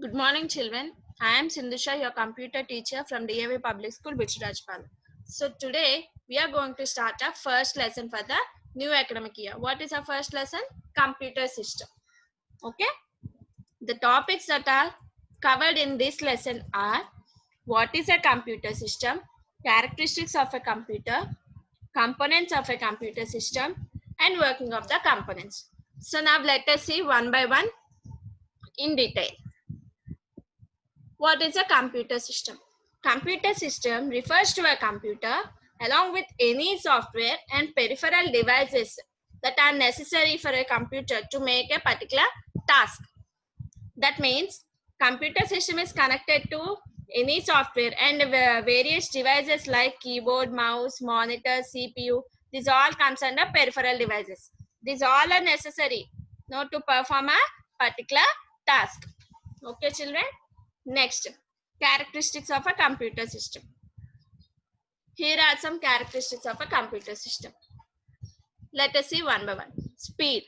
Good morning, children. I am Sindhusha, your computer teacher from DAV Public School, Bichurajpal. So today we are going to start our first lesson for the new academic year. What is our first lesson? Computer system. Okay. The topics that are covered in this lesson are: what is a computer system, characteristics of a computer, components of a computer system, and working of the components. So now let us see one by one in detail. What is a computer system? Computer system refers to a computer along with any software and peripheral devices that are necessary for a computer to make a particular task. That means computer system is connected to any software and various devices like keyboard, mouse, monitor, CPU. These all comes under peripheral devices. These all are necessary now to perform a particular task. Okay, children. Next, characteristics of a computer system. Here are some characteristics of a computer system. Let us see one by one. Speed.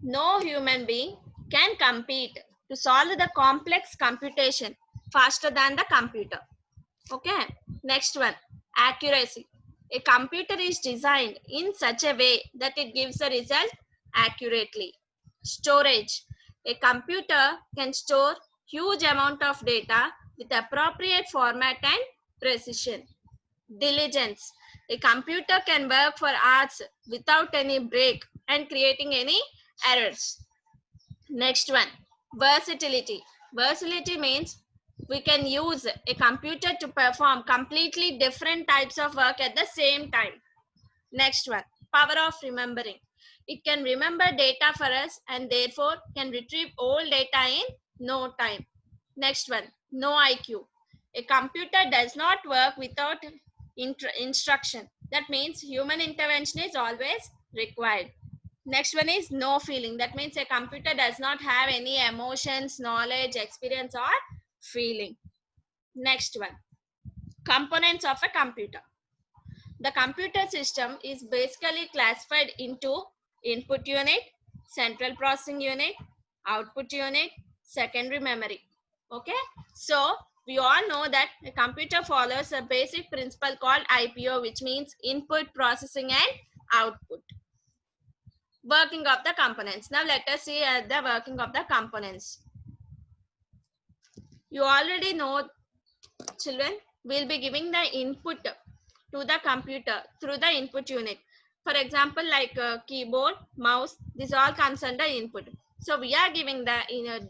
No human being can compete to solve the complex computation faster than the computer. Okay. Next one. Accuracy. A computer is designed in such a way that it gives the result accurately. Storage. A computer can store huge amount of data with appropriate format and precision. Diligence. A computer can work for hours without any break and creating any errors. Next one, versatility. Versatility means we can use a computer to perform completely different types of work at the same time. Next one, power of remembering. It can remember data for us and therefore can retrieve old data in no time. Next one, no IQ. A computer does not work without instruction. That means human intervention is always required. Next one is no feeling. That means a computer does not have any emotions, knowledge, experience, or feeling. Next one, components of a computer. The computer system is basically classified into input unit, central processing unit, output unit, secondary memory. Okay, so we all know that a computer follows a basic principle called IPO, which means input, processing, and output. Working of the components. Now let us see the working of the components. You already know, children, we'll be giving the input to the computer through the input unit. For example, like keyboard, mouse, this all comes under input. So we are giving the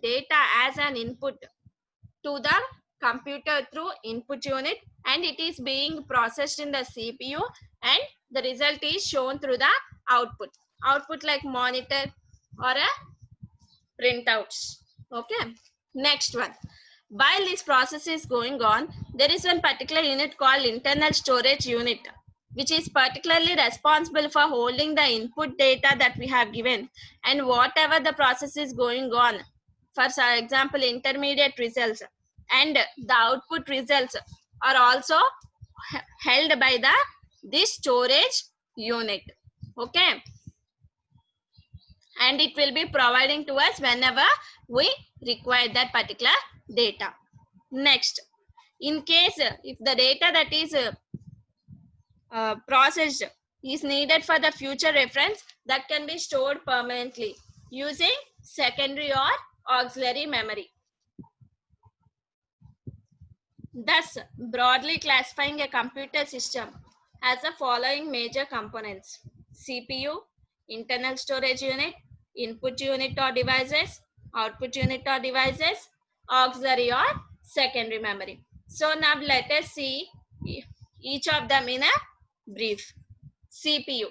data as an input to the computer through input unit, and it is being processed in the CPU, and the result is shown through the output. Output like monitor or a printouts. Okay. Next one. While this process is going on, there is one particular unit called internal storage unit, which is particularly responsible for holding the input data that we have given and whatever the process is going on. For example, intermediate results and the output results are also held by this storage unit. Okay, and it will be providing to us whenever we require that particular data. Next, in case if the data that is processed is needed for the future reference, that can be stored permanently using secondary or auxiliary memory. Thus, broadly classifying a computer system has the following major components: CPU, internal storage unit, input unit or devices, output unit or devices, auxiliary or secondary memory. So now let us see each of them in a brief. CPU.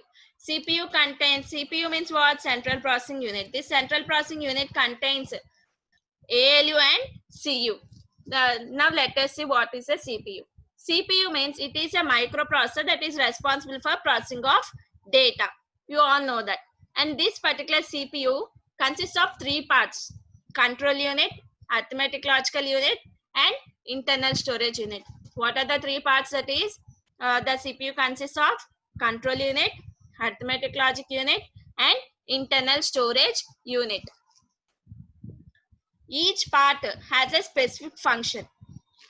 CPU means what? Central processing unit. This central processing unit contains ALU and CU. Now let us see what is a CPU. CPU means it is a microprocessor that is responsible for processing of data. You all know that. And this particular CPU consists of three parts: control unit, arithmetic logical unit, and internal storage unit. What are the three parts? That is, the CPU consists of control unit, arithmetic logic unit, and internal storage unit. Each part has a specific function.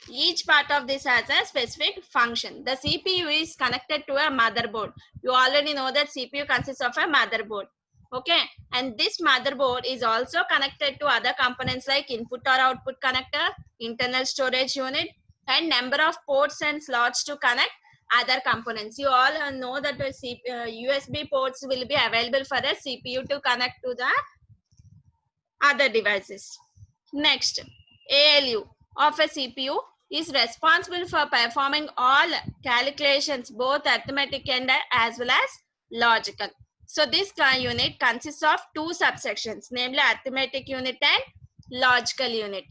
Each part of this has a specific function. The CPU is connected to a motherboard. You already know that CPU consists of a motherboard. Okay, and this motherboard is also connected to other components like input or output connector, internal storage unit, and number of ports and slots to connect other components. You all know that USB ports will be available for a CPU to connect to the other devices. Next, ALU of a CPU is responsible for performing all calculations, both arithmetic and as well as logical. So this unit consists of two subsections, namely arithmetic unit and logical unit.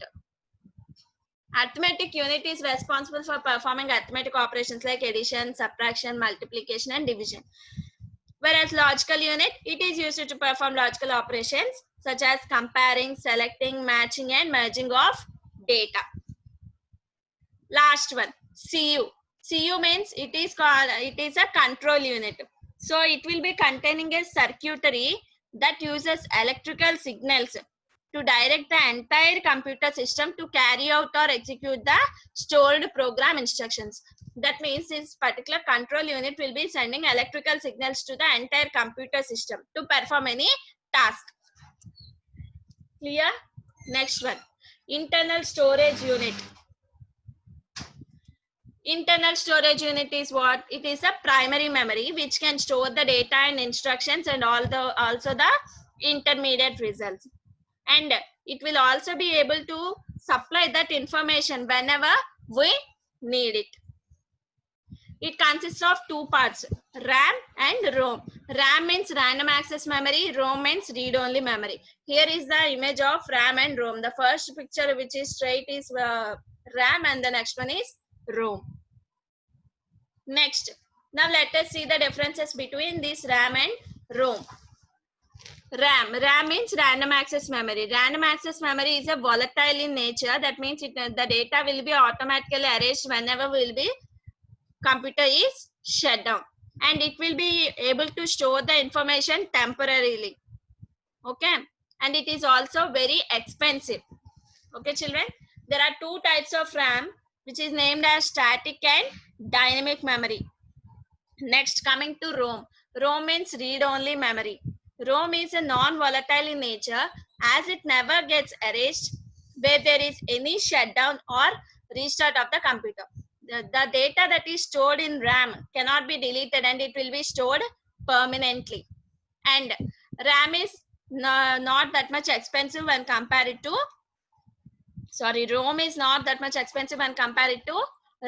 Arithmetic unit is responsible for performing arithmetic operations like addition, subtraction, multiplication, and division. Whereas logical unit, it is used to perform logical operations such as comparing, selecting, matching, and merging of data. Last one, CU. CU means it is a control unit. So it will be containing a circuitry that uses electrical signals to direct the entire computer system to carry out or execute the stored program instructions. That means this particular control unit will be sending electrical signals to the entire computer system to perform any task. Clear? Next one, internal storage unit. Internal storage unit is what? It is a primary memory which can store the data and instructions and also the intermediate results. And it will also be able to supply that information whenever we need it. It consists of two parts, RAM and ROM. RAM means random access memory, ROM means read-only memory. Here is the image of RAM and ROM. The first picture which is straight is RAM and the next one is ROM. Next, now let us see the differences between this RAM and ROM. RAM means random access memory. Random access memory is a volatile in nature. That means the data will be automatically erased whenever computer is shut down, and it will be able to store the information temporarily. Okay, and it is also very expensive. Okay, children, there are two types of RAM, which is named as static and dynamic memory. Next, coming to ROM. ROM means read-only memory. ROM is a non-volatile in nature as it never gets erased where there is any shutdown or restart of the computer. The data that is stored in RAM cannot be deleted and it will be stored permanently. And RAM is not that much expensive when compared to, ROM is not that much expensive when compared to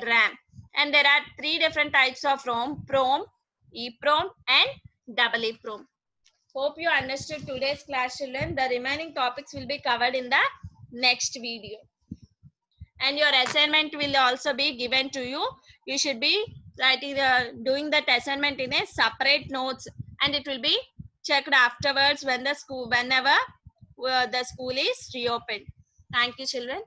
RAM. And there are three different types of ROM: PROM, EEPROM, and EEPROM. Hope you understood today's class, children. The remaining topics will be covered in the next video. And your assignment will also be given to you. You should be doing that assignment in a separate notes, and it will be checked afterwards whenever the school is reopened. Thank you, children.